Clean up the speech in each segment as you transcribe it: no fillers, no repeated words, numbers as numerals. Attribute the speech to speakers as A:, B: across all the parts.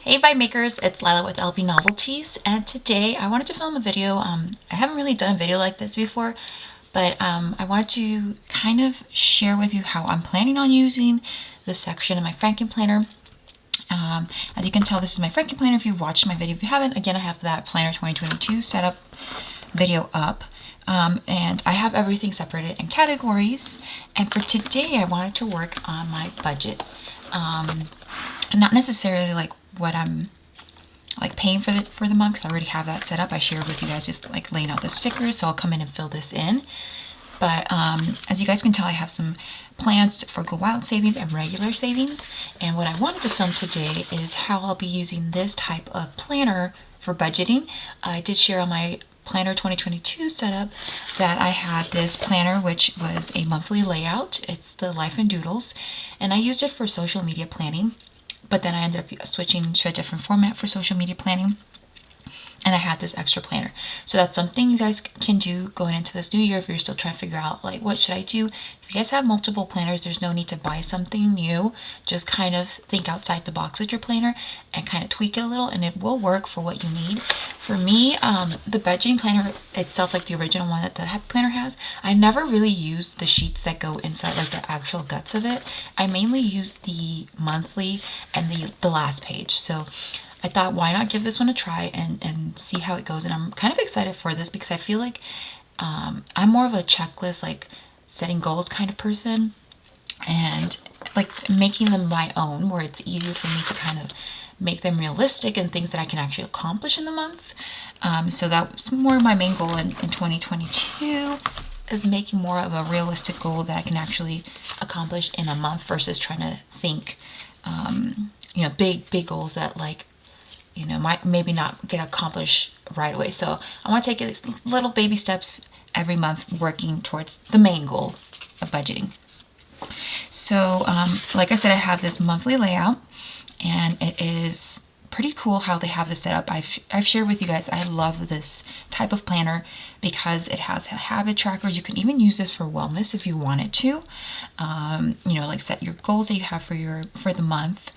A: Hey Vibe Makers, it's Lila with LB Novelties, and today I wanted to film a video. I haven't really done a video like this before, but I wanted to kind of share with you how I'm planning on using this section in my Franken planner. As you can tell, this is my Franken planner if you've watched my video. If you haven't, again, I have that Planner 2022 setup video up. And I have everything separated in categories. And for today, I wanted to work on my budget. Not necessarily like what I'm like paying for the month, because I already have that set up. I shared with you guys just like laying out the stickers, so I'll come in and fill this in. But as you guys can tell, I have some plans for Go Wild savings and regular savings. And what I wanted to film today is how I'll be using this type of planner for budgeting. I did share on my Planner 2022 setup that I had this planner, which was a monthly layout. It's the Life and Doodles, and I used it for social media planning. But then I ended up switching to a different format for social media planning. And I had this extra planner. So that's something you guys can do going into this new year if you're still trying to figure out, like, what should I do? If you guys have multiple planners, there's no need to buy something new. Just kind of think outside the box with your planner and kind of tweak it a little, and it will work for what you need. For me, the budgeting planner itself, like the original one that the planner has, I never really used the sheets that go inside, like the actual guts of it. I mainly use the monthly and the last page. So I thought, why not give this one a try and see how it goes? And I'm kind of excited for this because I feel like I'm more of a checklist, like setting goals kind of person, and like making them my own, where it's easier for me to kind of make them realistic and things that I can actually accomplish in the month. So that was more my main goal in 2022, is making more of a realistic goal that I can actually accomplish in a month versus trying to think, big goals that might maybe not get accomplished right away. So I want to take it little baby steps every month, working towards the main goal of budgeting. So like I said, I have this monthly layout, and it is pretty cool how they have this set up. I've shared with you guys, I love this type of planner because it has habit trackers. You can even use this for wellness if you wanted to. Like set your goals that you have for the month.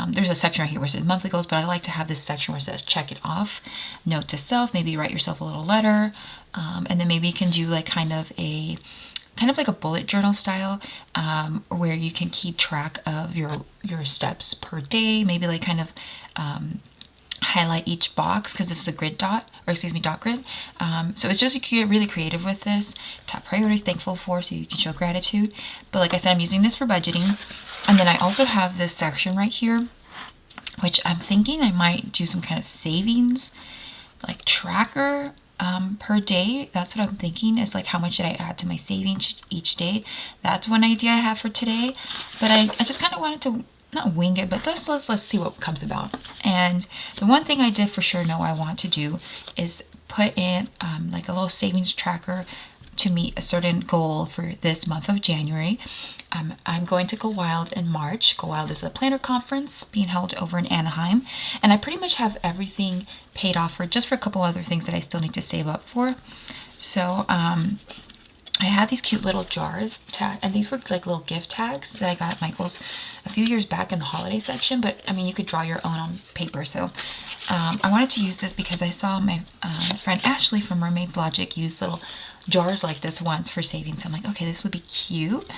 A: There's a section right here where it says monthly goals, but I like to have this section where it says check it off, note to self, maybe write yourself a little letter, and then maybe you can do like kind of like a bullet journal style, where you can keep track of your steps per day, maybe like kind of highlight each box, because this is a dot grid. So it's just, you can get really creative with this. Top priorities, thankful for, so you can show gratitude. But like I said, I'm using this for budgeting. And then I also have this section right here, which I'm thinking I might do some kind of savings, like tracker per day. That's what I'm thinking, is like how much did I add to my savings each day. That's one idea I have for today. But I just kind of wanted to not wing it, but let's see what comes about. And the one thing I did for sure know I want to do is put in like a little savings tracker to meet a certain goal for this month of January. I'm going to Go Wild in March. Go Wild is a planner conference being held over in Anaheim, and I pretty much have everything paid off for just for a couple other things that I still need to save up for. So I had these cute little jars, and these were like little gift tags that I got at Michael's a few years back in the holiday section, but I mean, you could draw your own on paper. So I wanted to use this because I saw my friend Ashley from Mermaid's Logic use little jars like this once for savings. So I'm like, okay, this would be cute.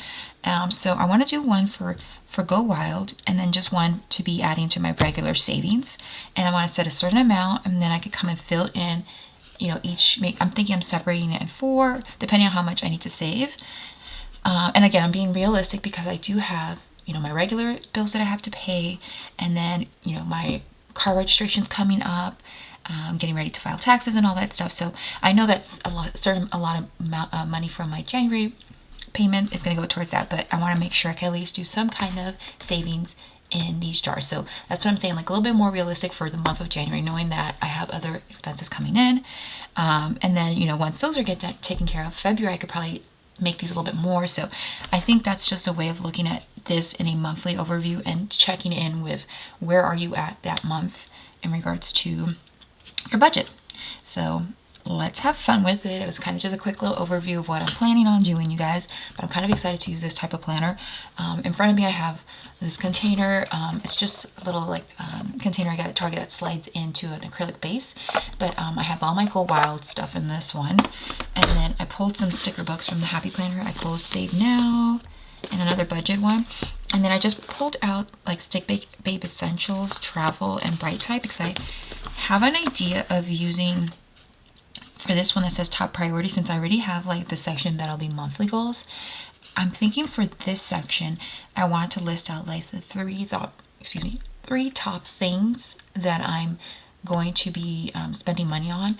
A: So I want to do one for Go Wild, and then just one to be adding to my regular savings. And I want to set a certain amount, and then I could come and fill in, I'm thinking I'm separating it in 4, depending on how much I need to save. And again, I'm being realistic because I do have, my regular bills that I have to pay, and then, my car registration's coming up. Getting ready to file taxes and all that stuff. So I know that's a lot of money from my January payment is going to go towards that, but I want to make sure I can at least do some kind of savings in these jars. So that's what I'm saying, like a little bit more realistic for the month of January, knowing that I have other expenses coming in. And then, once those are taken care of, February I could probably make these a little bit more. So I think that's just a way of looking at this in a monthly overview and checking in with where are you at that month in regards to your budget. So let's have fun with it. It was kind of just a quick little overview of what I'm planning on doing, you guys, but I'm kind of excited to use this type of planner. In front of me I have this container. It's just a little like container I got at Target that slides into an acrylic base, but I have all my Go Wild stuff in this one. And then I pulled some sticker books from the Happy Planner. I pulled Save Now and another budget one. And then I just pulled out like Stick Babe Essentials, Travel, and Bright Type, because I have an idea of using for this one that says top priority, since I already have like the section that'll be monthly goals. I'm thinking for this section, I want to list out like the three top things that I'm going to be spending money on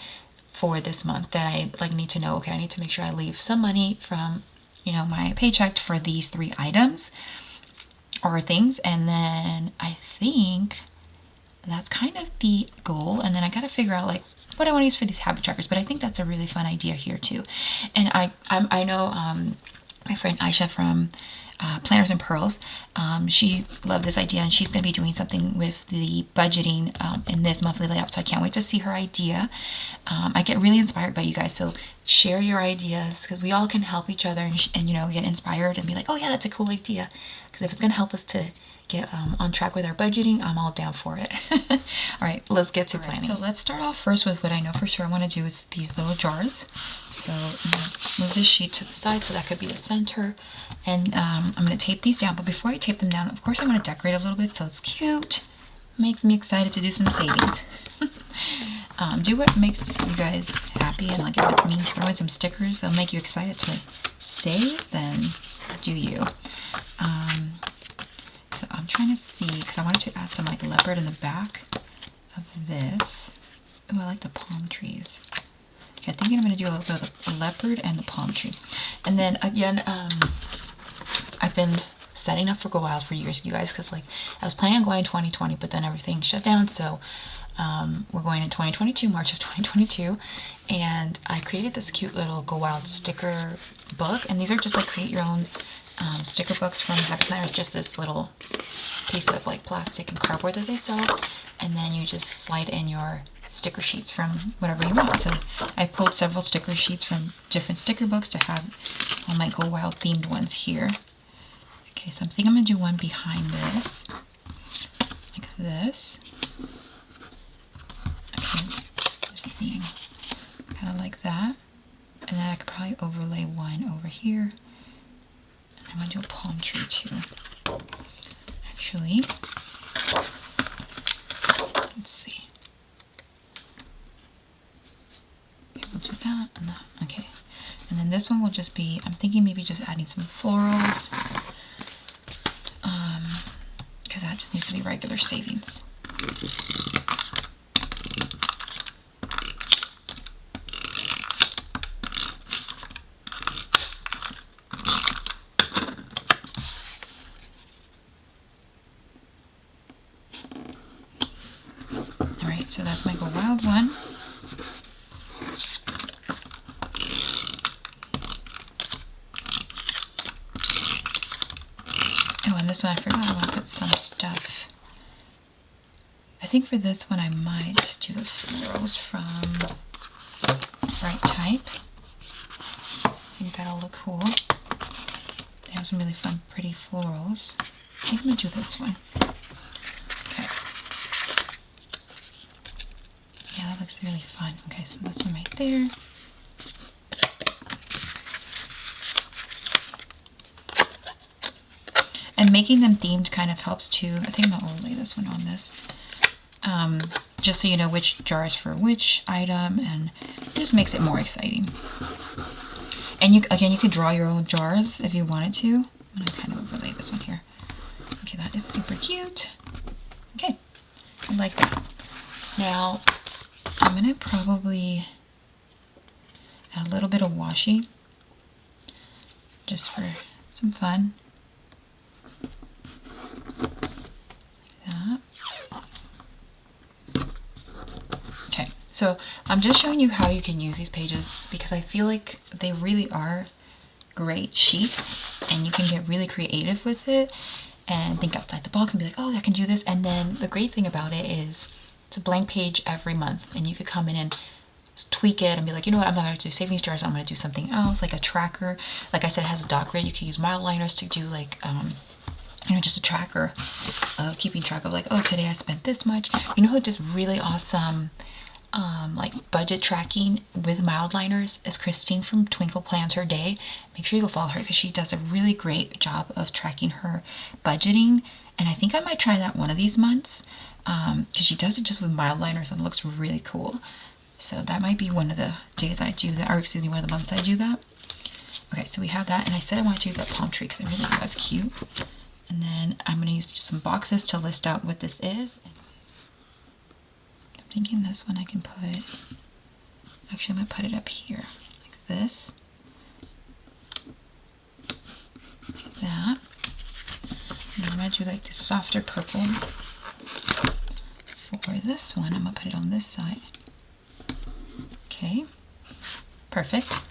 A: for this month, that I like need to know, okay, I need to make sure I leave some money from, you know, my paycheck for these 3 items or things. And then I think that's kind of the goal. And then I got to figure out like what I want to use for these habit trackers, but I think that's a really fun idea here too. And I know my friend Aisha from Planners and Pearls, she loved this idea, and she's going to be doing something with the budgeting in this monthly layout, so I can't wait to see her idea. I get really inspired by you guys, so share your ideas, because we all can help each other and you know, get inspired and be like, oh yeah, that's a cool idea, because if it's going to help us to get on track with our budgeting, I'm all down for it. All right, let's get to planning. So let's start off first with what I know for sure I want to do is these little jars. So I'm going to move this sheet to the side so that could be the center. And I'm going to tape these down. But before I tape them down, of course I want to decorate a little bit so it's cute. Makes me excited to do some savings. Do what makes you guys happy, and like if it means throwing some stickers that'll make you excited to save, then do you. So I'm trying to see, because I wanted to add some like leopard in the back of this. Oh, I like the palm trees. Okay, I think I'm going to do a little bit of the leopard and the palm tree. And then again, I've been setting up for Go Wild for years, you guys, because like I was planning on going in 2020, but then everything shut down. So we're going in 2022, March of 2022. And I created this cute little Go Wild sticker book. And these are just like create your own sticker books from Happy Planner. It's just this little piece of like plastic and cardboard that they sell. And then you just slide in your sticker sheets from whatever you want. So I pulled several sticker sheets from different sticker books to have all my Go Wild themed ones here. Okay, so I'm thinking I'm gonna do one behind this, like this. Okay, just seeing, kind of like that. And then I could probably overlay one over here. And I'm gonna do a palm tree too. Actually, let's see. We'll do that and that. Okay. And then this one will just be, I'm thinking maybe just adding some florals. Because that just needs to be regular savings. Alright, so that's my Go Wild one. This one I forgot I want to put some stuff. I think for this one I might do the florals from Bright Type. I think that'll look cool. They have some really fun, pretty florals. I think I'm gonna do this one. Okay. Yeah, that looks really fun. Okay, so this one right there. And making them themed kind of helps too. I think I'm going to overlay this one on this. Just so you know which jar is for which item, and it just makes it more exciting. And you could draw your own jars if you wanted to. I'm going to kind of overlay this one here. Okay, that is super cute. Okay, I like that. Now, I'm going to probably add a little bit of washi, just for some fun. Okay, so I'm just showing you how you can use these pages because I feel like they really are great sheets and you can get really creative with it and think outside the box and be like, oh, I can do this. And then the great thing about it is it's a blank page every month and you could come in and tweak it and be like, you know what, I'm not going to do savings jars, I'm going to do something else, like a tracker. Like I said, it has a dot grid. You can use Mileliners to do like, you know, just a tracker of keeping track of like, oh, today I spent this much. You know who does really awesome like budget tracking with Mileliners is Christine from Twinkle Plans Her Day. Make sure you go follow her because she does a really great job of tracking her budgeting. And I think I might try that one of these months because she does it just with Mileliners and it looks really cool. So that might be one of the days I do that, or excuse me, one of the months I do that. Okay, so we have that, and I said I wanted to use that palm tree because I really think that's cute. And then I'm going to use just some boxes to list out what this is. I'm thinking this one I can put, actually I'm going to put it up here, like this. Like that. And I'm going to do like this softer purple. For this one, I'm going to put it on this side. Okay, perfect.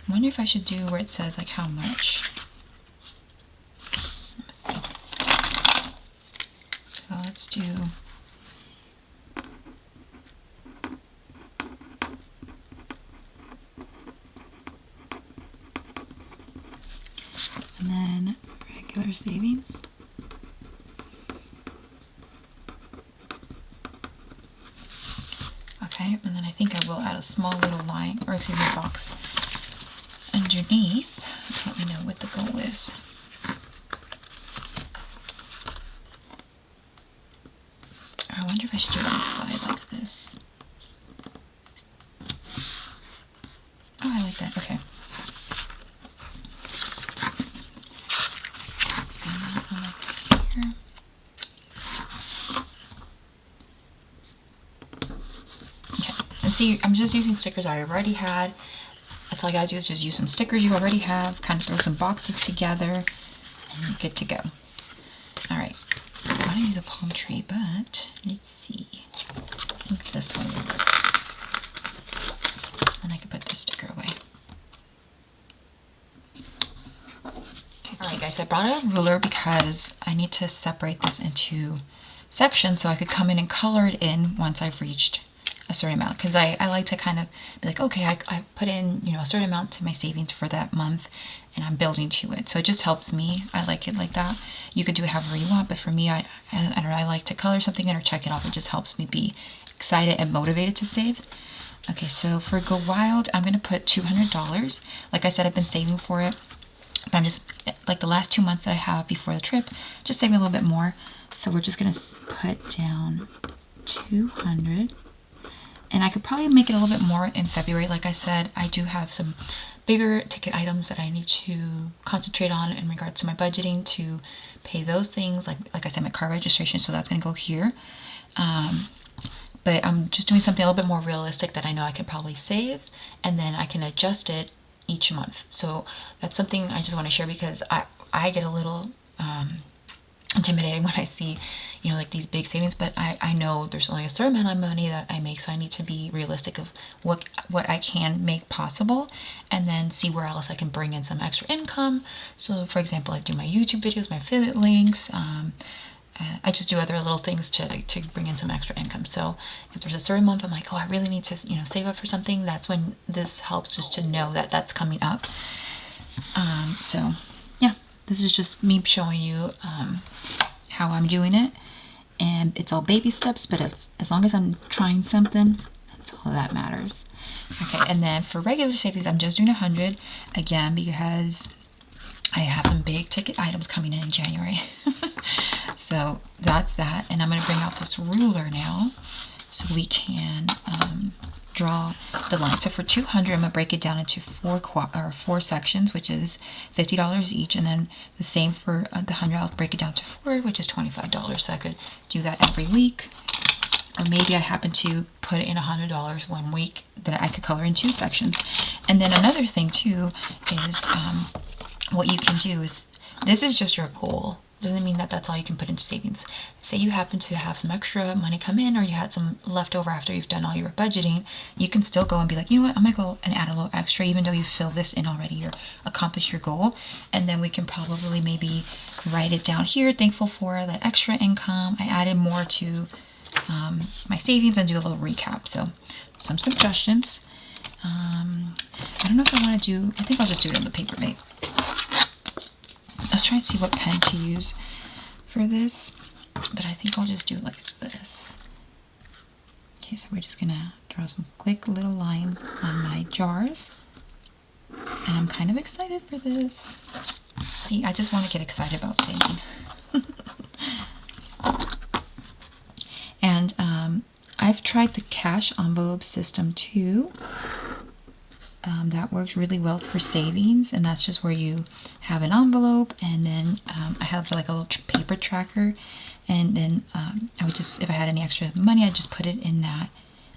A: I wonder if I should do where it says like how much. Let's see. So let's do and then regular savings. Okay, and then I think I will add a small little line, or excuse me, box underneath to let me know what the goal is. I wonder if I should do it on the side like this. Oh, I like that. Okay. And that one like here. Okay. And see, I'm just using stickers I already had. That's all you gotta do is just use some stickers you already have, kind of throw some boxes together, and you're good to go. Alright, I want to use a palm tree, but let's see. I think this one will work. And I can put this sticker away. Okay, alright guys, I brought out a ruler because I need to separate this into sections so I could come in and color it in once I've reached a certain amount, because I like to kind of be like, okay, I put in, you know, a certain amount to my savings for that month and I'm building to it. So it just helps me. I like it like that. You could do it however you want, but for me, I don't know, I like to color something in or check it off. It just helps me be excited and motivated to save. Okay, so for Go Wild, I'm going to put $200. Like I said, I've been saving for it, but I'm just, like the last 2 months that I have before the trip, just saving a little bit more. So we're just going to put down 200. And I could probably make it a little bit more in February. Like I said, I do have some bigger ticket items that I need to concentrate on in regards to my budgeting to pay those things. Like I said, my car registration, so that's going to go here. But I'm just doing something a little bit more realistic that I know I can probably save, and then I can adjust it each month. So that's something I just want to share because I get a little intimidating when I see, you know, like these big savings, but I know there's only a certain amount of money that I make, so I need to be realistic of what I can make possible, and then see where else I can bring in some extra income. So for example, I do my YouTube videos, my affiliate links, I just do other little things to bring in some extra income. So if there's a certain month I'm like, oh, I really need to, you know, save up for something, that's when this helps, just to know that that's coming up. So yeah, this is just me showing you how I'm doing it, and it's all baby steps, but as long as I'm trying something, that's all that matters. Okay, and then for regular savings, I'm just doing 100 again because I have some big ticket items coming in January. So that's that, and I'm going to bring out this ruler now so we can draw the line. So for 200, I'm going to break it down into four sections, which is $50 each, and then the same for the 100, I'll break it down to 4, which is $25. So I could do that every week, or maybe I happen to put in $100 one week that I could color in 2 sections. And then another thing too is what you can do is, this is just your goal. Doesn't mean that that's all you can put into savings. Say you happen to have some extra money come in, or you had some left over after you've done all your budgeting, you can still go and be like, you know what, I'm gonna go and add a little extra, even though you filled this in already or accomplished your goal. And then we can probably maybe write it down here, thankful for the extra income. I added more to my savings and do a little recap. So some suggestions. I don't know if I want to do, I think I'll just do it in the Papermate. Let's try and see what pen to use for this, but I think I'll just do it like this. Okay, so we're just gonna draw some quick little lines on my jars, and I'm kind of excited for this. See, I just want to get excited about saving. And I've tried the cash envelope system too. That works really well for savings, and that's just where you have an envelope, and then I have like a little paper tracker, and then I would just, if I had any extra money, I'd just put it in that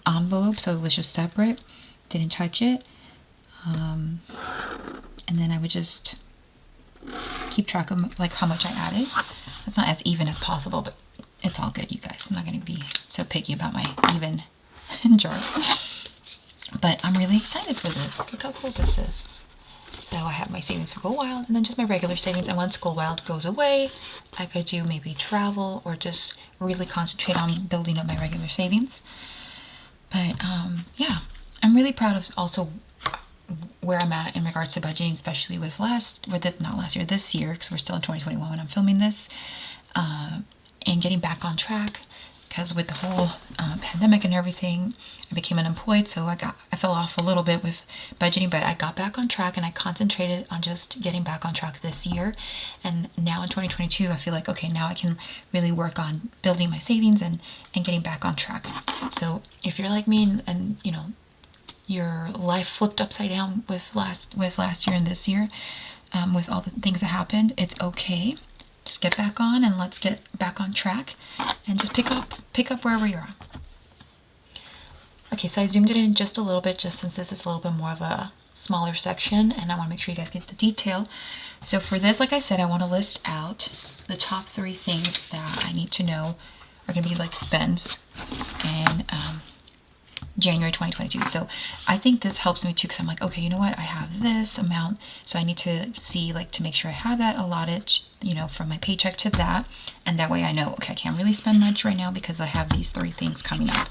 A: envelope, so it was just separate, didn't touch it, and then I would just keep track of like how much I added. It's not as even as possible, but it's all good, you guys. I'm not going to be so picky about my even jar. But I'm really excited for this. Look how cool this is. So I have my savings for Go Wild, and then just my regular savings. And once Go Wild goes away, I could do maybe travel or just really concentrate on building up my regular savings. But yeah, I'm really proud of also where I'm at in regards to budgeting, especially with this year, because we're still in 2021 when I'm filming this, and getting back on track. Because with the whole pandemic and everything, I became unemployed, so I fell off a little bit with budgeting, but I got back on track, and I concentrated on just getting back on track this year. And now in 2022, I feel like, okay, now I can really work on building my savings and getting back on track. So if you're like me and you know, your life flipped upside down with last year and this year, with all the things that happened, it's okay. Just get back on, and let's get back on track, and just pick up wherever you're at. Okay, so I zoomed it in just a little bit, just since this is a little bit more of a smaller section, and I want to make sure you guys get the detail. So for this, like I said, I want to list out the top 3 things that I need to know are going to be like spends in January 2022. So I think this helps me too, because I'm like, okay, you know what, I have this amount, so I need to see, like, to make sure I have that allotted, you know, from my paycheck to that, and that way I know, okay, I can't really spend much right now because I have these 3 things coming up.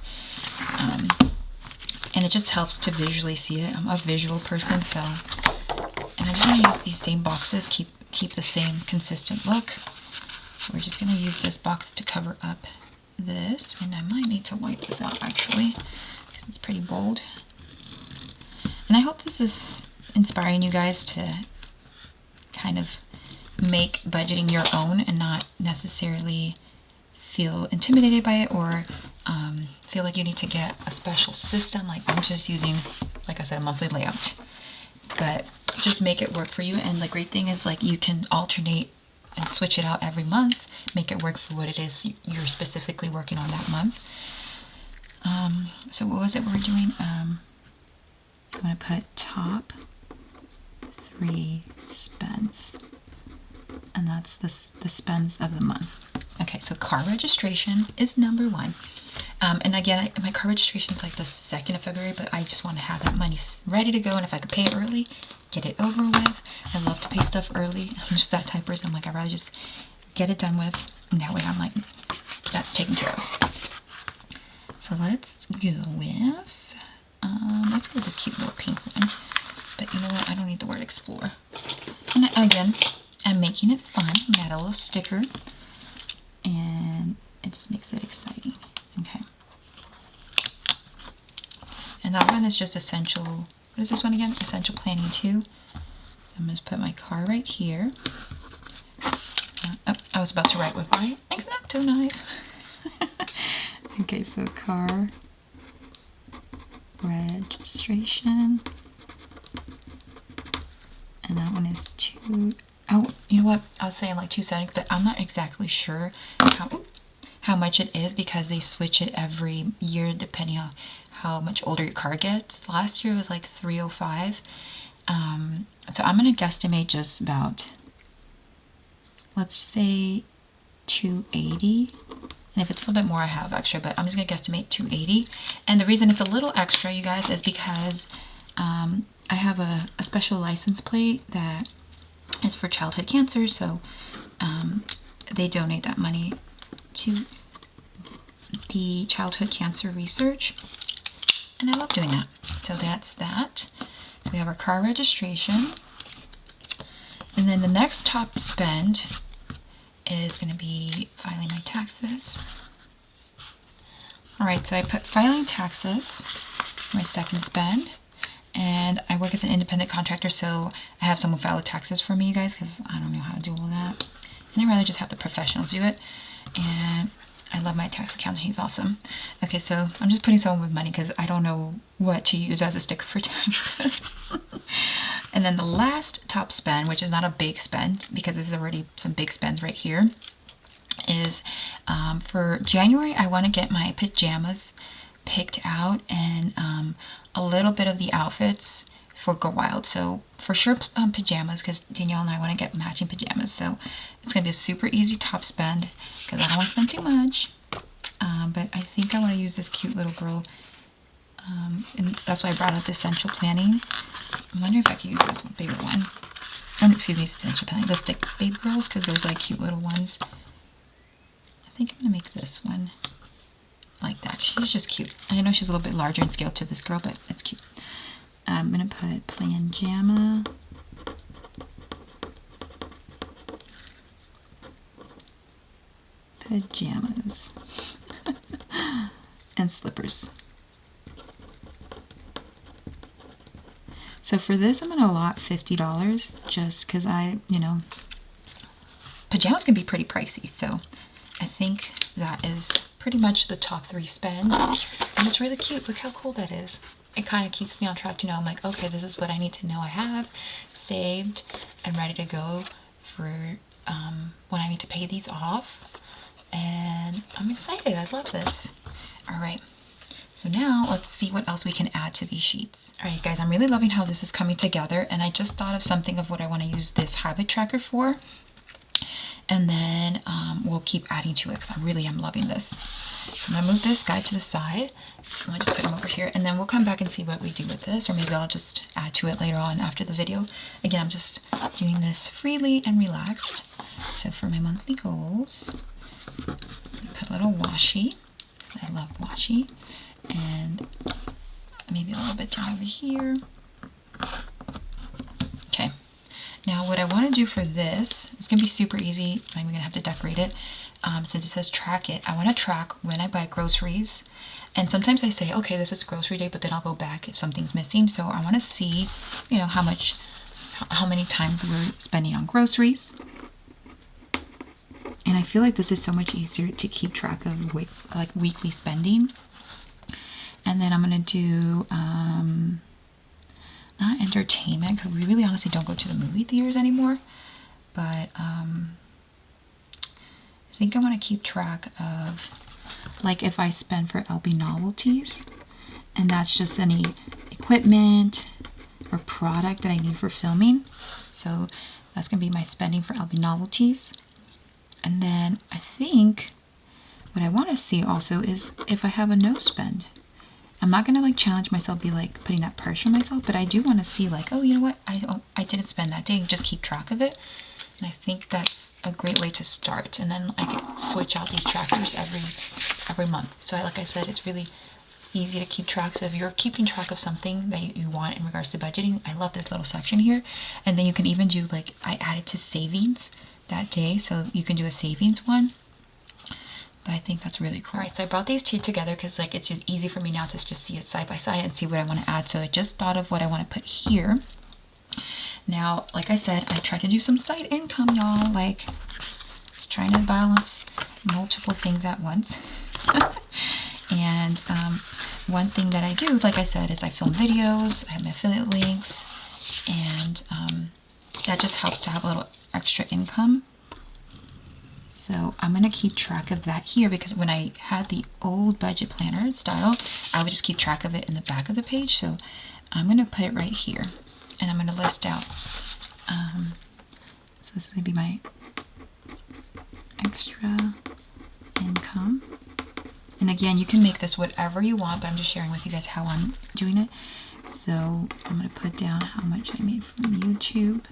A: And it just helps to visually see it. I'm a visual person, so, and I just want to use these same boxes, keep the same consistent look. So we're just going to use this box to cover up this, and I might need to wipe this out actually. It's pretty bold. And I hope this is inspiring you guys to kind of make budgeting your own and not necessarily feel intimidated by it, or feel like you need to get a special system. Like, I'm just using, like I said, a monthly layout. But just make it work for you. And the great thing is, like, you can alternate and switch it out every month, make it work for what it is you're specifically working on that month. So what was it we were doing? I'm going to put top 3 spends, and that's the spends of the month. Okay, so car registration is number 1. And again, my car registration is like the 2nd of February, but I just want to have that money ready to go, and if I could pay it early, get it over with. I love to pay stuff early. I'm just that type of person. I'm like, I'd rather just get it done with, and that way I'm like, that's taken care of. So let's go with this cute little pink one. But you know what? I don't need the word explore. And again, I'm making it fun. I'm add a little sticker, and it just makes it exciting. Okay. And that one is just essential. What is this one again? Essential planning 2. So I'm going to put my car right here. Oh, I was about to write with my X-Acto knife. Okay, so car registration, and that one is 2. Oh, you know what? I was saying like 270, but I'm not exactly sure how much it is, because they switch it every year depending on how much older your car gets. Last year it was like 305. So I'm gonna guesstimate just about, let's say 280. And if it's a little bit more, I have extra, but I'm just going to guesstimate 280. And the reason it's a little extra, you guys, is because I have a special license plate that is for childhood cancer. So they donate that money to the childhood cancer research, and I love doing that. So that's that. So we have our car registration, and then the next top spend is going to be filing my taxes. All right, so I put filing taxes, my second spend, and I work as an independent contractor, so I have someone file the taxes for me, you guys, because I don't know how to do all that. And I'd rather just have the professionals do it. And I love my tax accountant, he's awesome. Okay, so I'm just putting someone with money because I don't know what to use as a sticker for taxes. And then the last top spend, which is not a big spend because there's already some big spends right here, is for January, I want to get my pajamas picked out and a little bit of the outfits for Go Wild. So for sure pajamas, because Danielle and I want to get matching pajamas. So it's going to be a super easy top spend because I don't want to spend too much. But I think I want to use this cute little girl. And that's why I brought out the Essential Planning. I'm wondering if I could use this one, bigger one. Oh, excuse me, Essential Planning. The Stick Baby Girls, because there's like cute little ones. I think I'm going to make this one like that. She's just cute. I know she's a little bit larger in scale to this girl, but it's cute. I'm going to put Planjama. Pajamas. And slippers. So for this, I'm going to allot $50 just because pajamas can be pretty pricey. So I think that is pretty much the top 3 spends. And it's really cute. Look how cool that is. It kind of keeps me on track to know, I'm like, okay, this is what I need to know I have saved and ready to go for when I need to pay these off. And I'm excited. I love this. All right. So now let's see what else we can add to these sheets. All right, guys, I'm really loving how this is coming together. And I just thought of something of what I want to use this habit tracker for. And then we'll keep adding to it because I really am loving this. So I'm going to move this guy to the side. I'll just put him over here. And then we'll come back and see what we do with this. Or maybe I'll just add to it later on after the video. Again, I'm just doing this freely and relaxed. So for my monthly goals, put a little washi. I love washi. And maybe a little bit down over here. Okay. Now what I want to do for this, it's going to be super easy. I'm going to have to decorate it. Since it says track it, I want to track when I buy groceries. And sometimes I say, okay, this is grocery day, but then I'll go back if something's missing. So I want to see, how many times we're spending on groceries. And I feel like this is so much easier to keep track of with weekly spending. And then I'm going to do not entertainment, because we really honestly don't go to the movie theaters anymore. But I think I want to keep track of if I spend for LB Novelties, and that's just any equipment or product that I need for filming. So that's going to be my spending for LB Novelties. And then I think what I want to see also is if I have a no spend. I'm not going to challenge myself, be putting that pressure on myself, but I do want to see oh, you know what, I didn't spend that day, and just keep track of it. And I think that's a great way to start. And then I can switch out these trackers every month. So like I said, it's really easy to keep track. So if you're keeping track of something that you want in regards to budgeting, I love this little section here. And then you can even do I added to savings that day, so you can do a savings one. But I think that's really cool. All right, so I brought these two together because it's just easy for me now to just see it side by side and see what I want to add. So I just thought of what I want to put here. Now, like I said, I try to do some side income, y'all. It's trying to balance multiple things at once. And one thing that I do, like I said, is I film videos, I have my affiliate links, and that just helps to have a little extra income. So I'm going to keep track of that here, because when I had the old budget planner style, I would just keep track of it in the back of the page. So I'm going to put it right here, and I'm going to list out. So this is going to be my extra income. And again, you can make this whatever you want, but I'm just sharing with you guys how I'm doing it. So I'm going to put down how much I made from YouTube.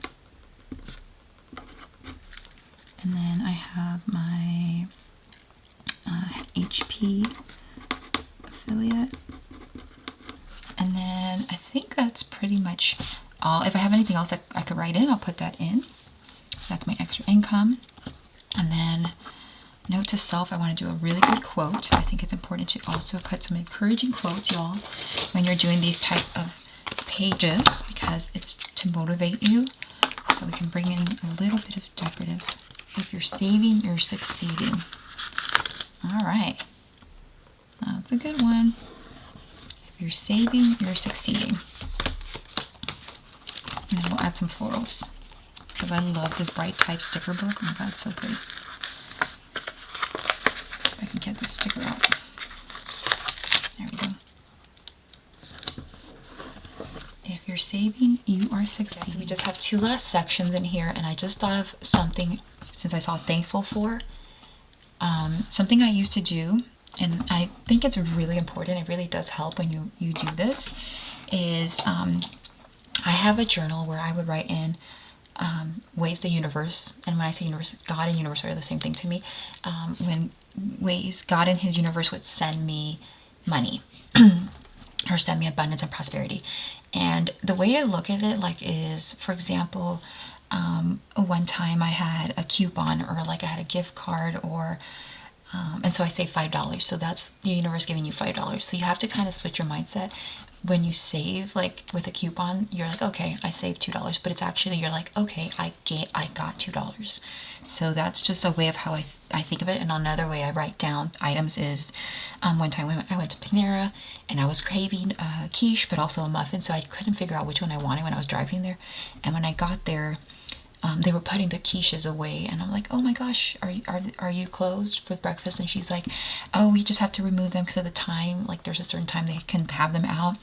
A: And then I have my HP affiliate. And then I think that's pretty much all. If I have anything else that I could write in, I'll put that in. That's my extra income. And then note to self, I want to do a really good quote. I think it's important to also put some encouraging quotes, y'all, when you're doing these type of pages, because it's to motivate you. So we can bring in a little bit of decorative. If you're saving, you're succeeding. All right. That's a good one. If you're saving, you're succeeding. And then we'll add some florals, because I love this bright type sticker book. Oh my god, it's so pretty. If I can get this sticker out. There we go. If you're saving, you are succeeding. So we just have 2 last sections in here, and I just thought of something since I saw thankful for. Something I used to do, and I think it's really important, it really does help when you do this, is I have a journal where I would write in ways the universe, and when I say universe, God and universe are the same thing to me, when ways God and his universe would send me money or send me abundance and prosperity. And the way to look at it is, for example, one time I had a coupon, or like I had a gift card, or and so I say $5. So that's the universe giving you $5. So you have to kind of switch your mindset. When you save, like with a coupon, you're like, okay, I saved $2, but it's actually, you're like, okay, I got $2. So that's just a way of how I think of it. And another way I write down items is, one time I went to Panera and I was craving a quiche, but also a muffin. So I couldn't figure out which one I wanted when I was driving there. And when I got there, they were putting the quiches away, and I'm like, oh my gosh, are you closed with breakfast? And she's like, oh, we just have to remove them because of the time, like there's a certain time they can have them out.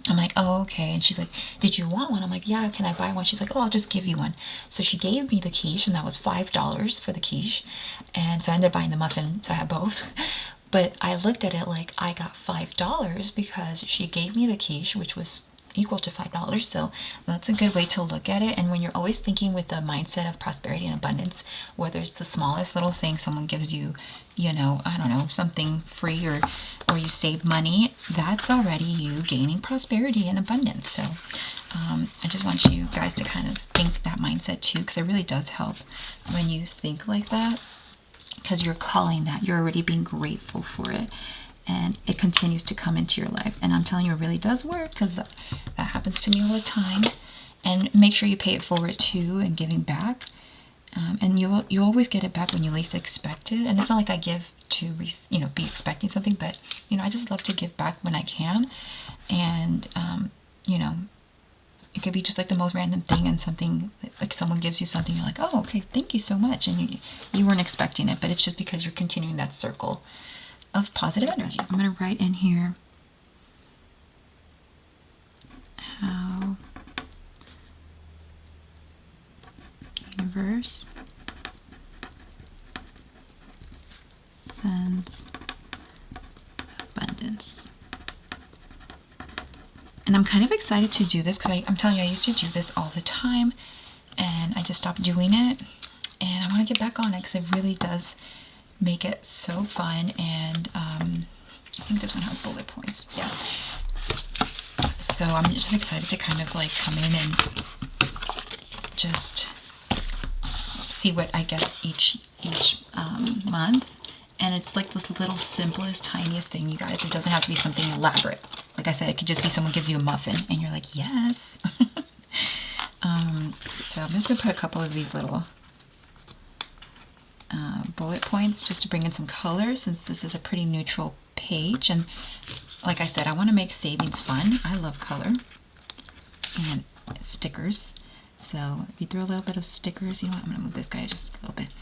A: I'm like, oh, okay. And she's like, did you want one? I'm like, yeah, can I buy one? She's like, oh, I'll just give you one. So she gave me the quiche, and that was $5 for the quiche. And so I ended up buying the muffin, so I had both. But I looked at it like I got $5 because she gave me the quiche, which was equal to $5. So that's a good way to look at it. And when you're always thinking with the mindset of prosperity and abundance, whether it's the smallest little thing someone gives you, I don't know, something free, or you save money, that's already you gaining prosperity and abundance. So I just want you guys to kind of think that mindset too, because it really does help when you think like that, because you're calling that, you're already being grateful for it. And it continues to come into your life. And I'm telling you, it really does work, because that happens to me all the time. And make sure you pay it forward too, and giving back. And you always get it back when you least expect it. And it's not like I give to be expecting something, but I just love to give back when I can. And it could be just like the most random thing, and something like someone gives you something, you're like, oh, okay, thank you so much, and you weren't expecting it, but it's just because you're continuing that circle of positive energy. I'm going to write in here how universe sends abundance. And I'm kind of excited to do this, because I'm telling you, I used to do this all the time, and I just stopped doing it, and I want to get back on it, because it really does make it so fun. And I think this one has bullet points. Yeah. So I'm just excited to kind of like come in and just see what I get each month. And it's like the little simplest, tiniest thing, you guys. It doesn't have to be something elaborate. Like I said, it could just be someone gives you a muffin and you're like, yes. So I'm just gonna put a couple of these little bullet points just to bring in some color, since this is a pretty neutral page. And like I said, I want to make savings fun. I love color and stickers. So if you throw a little bit of stickers, I'm going to move this guy just a little bit,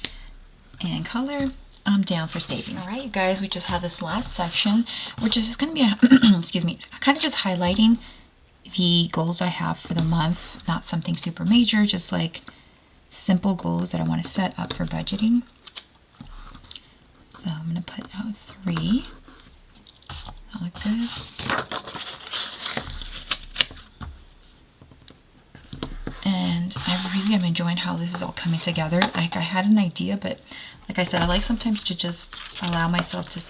A: and color, I'm down for saving. All right, you guys, we just have this last section, which is just going to be, excuse me, kind of just highlighting the goals I have for the month. Not something super major, just like simple goals that I want to set up for budgeting. So I'm going to put out 3. That look good. And I really am enjoying how this is all coming together. Like, I had an idea, but like I said, I like sometimes to just allow myself to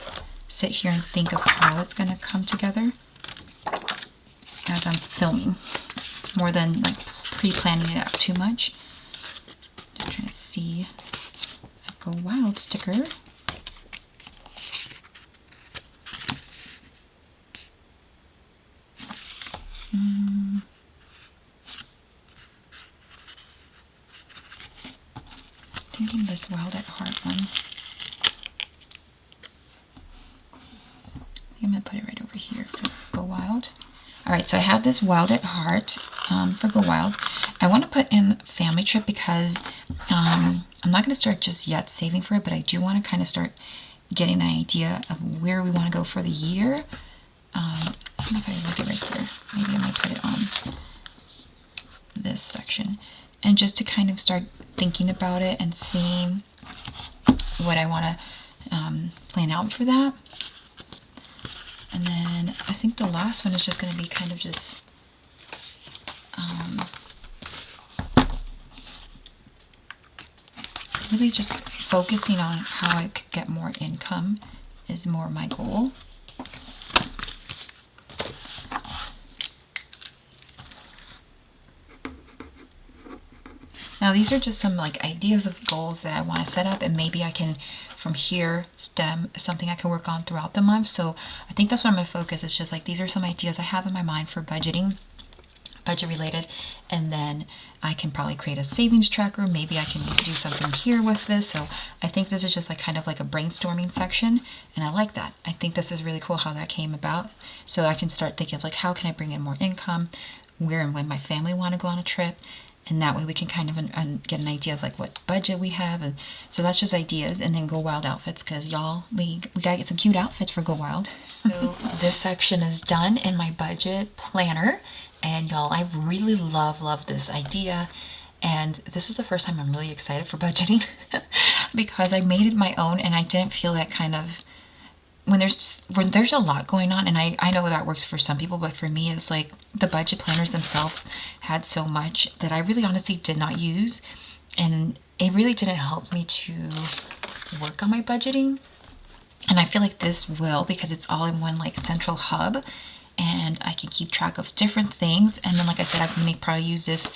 A: sit here and think of how it's going to come together as I'm filming, more than like pre-planning it out too much. Just trying to see a Go Wild sticker. Thinking this Wild at Heart one. I'm going to put it right over here for Go Wild. Alright, so I have this Wild at Heart for Go Wild. I want to put in Family Trip because I'm not going to start just yet saving for it, but I do want to kind of start getting an idea of where we want to go for the year. I don't know if I look it right there. Maybe I might put it on this section. And just to kind of start thinking about it and seeing what I want to plan out for that. And then I think the last one is just going to be kind of just really just focusing on how I could get more income is more my goal. Now these are just some like ideas of goals that I want to set up, and maybe I can from here stem something I can work on throughout the month. So I think that's what I'm going to focus. It's just like these are some ideas I have in my mind for budgeting, budget related, and then I can probably create a savings tracker. Maybe I can do something here with this. So I think this is just like kind of like a brainstorming section, and I like that. I think this is really cool how that came about. So I can start thinking of like how can I bring in more income, where and when my family want to go on a trip. And that way we can kind of get an idea of like what budget we have. And so that's just ideas. And then Go Wild outfits, because y'all, we gotta get some cute outfits for Go Wild. So this section is done in my budget planner. And y'all, I really love this idea. And this is the first time I'm really excited for budgeting because I made it my own, and I didn't feel that kind of, when there's a lot going on, and I know that works for some people, but for me it's like the budget planners themselves had so much that I really honestly did not use, and it really didn't help me to work on my budgeting. And I feel like this will, because it's all in one like central hub, and I can keep track of different things. And then like I said, I can probably use this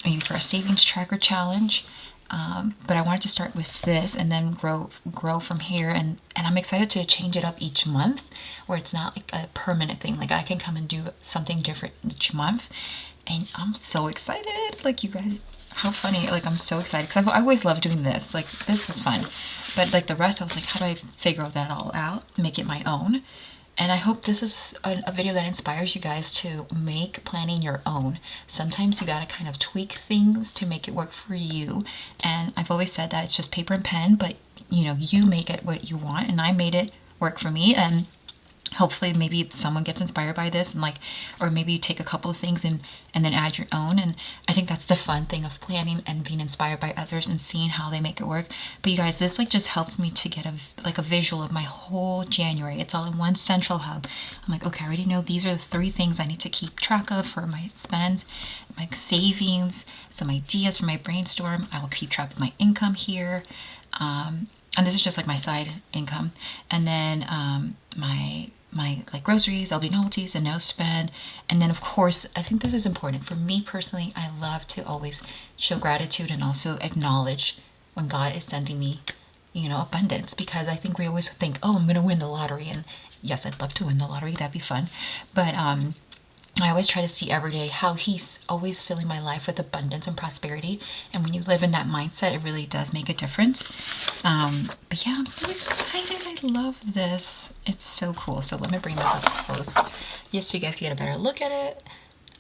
A: maybe for a savings tracker challenge. But I wanted to start with this and then grow from here, and I'm excited to change it up each month, where it's not like a permanent thing. Like I can come and do something different each month, and I'm so excited. Like you guys, how funny. Like I'm so excited because I always loved doing this. Like this is fun, but like the rest I was like, how do I figure that all out, make it my own? And I hope this is a video that inspires you guys to make planning your own. Sometimes you gotta kind of tweak things to make it work for you. And I've always said that it's just paper and pen, but you know, you make it what you want, and I made it work for me. And hopefully maybe someone gets inspired by this, and like, or maybe you take a couple of things and then add your own. And I think that's the fun thing of planning and being inspired by others and seeing how they make it work. But you guys, this like just helps me to get a visual of my whole January. It's all in one central hub. I'm like, okay, I already know these are the 3 things I need to keep track of for my spends, my savings, some ideas for my brainstorm. I will keep track of my income here. And this is just like my side income. And then my like groceries, LB novelties, and no spend. And then of course, I think this is important. For me personally, I love to always show gratitude and also acknowledge when God is sending me, you know, abundance. Because I think we always think, oh, I'm gonna win the lottery. And yes, I'd love to win the lottery, that'd be fun. But I always try to see every day how he's always filling my life with abundance and prosperity. And when you live in that mindset, it really does make a difference. But yeah, I'm so excited. I love this. It's so cool. So let me bring this up close. Yes, so you guys can get a better look at it.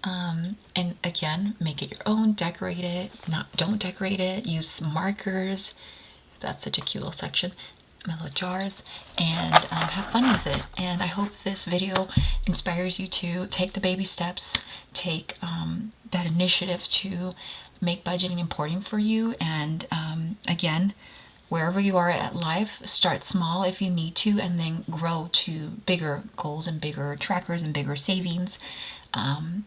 A: And again, make it your own, decorate it. Don't decorate it. Use markers. That's such a cute little section. My little jars, and have fun with it. And I hope this video inspires you to take the baby steps, take that initiative to make budgeting important for you. And again, wherever you are at life, start small if you need to, and then grow to bigger goals and bigger trackers and bigger savings. The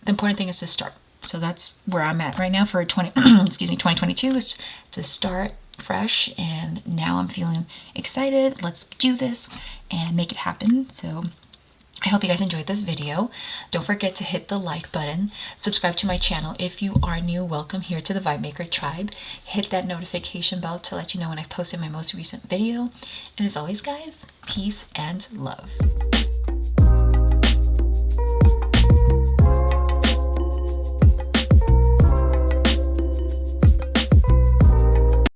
A: important thing is to start. So that's where I'm at right now for 2022, is to start fresh, and now I'm feeling excited. Let's do this and make it happen. So I hope you guys enjoyed this video. Don't forget to hit the like button. Subscribe to my channel if you are new. Welcome here to the Vibe Maker tribe. Hit that notification bell to let you know when I've posted my most recent video. And as always, guys, peace and love.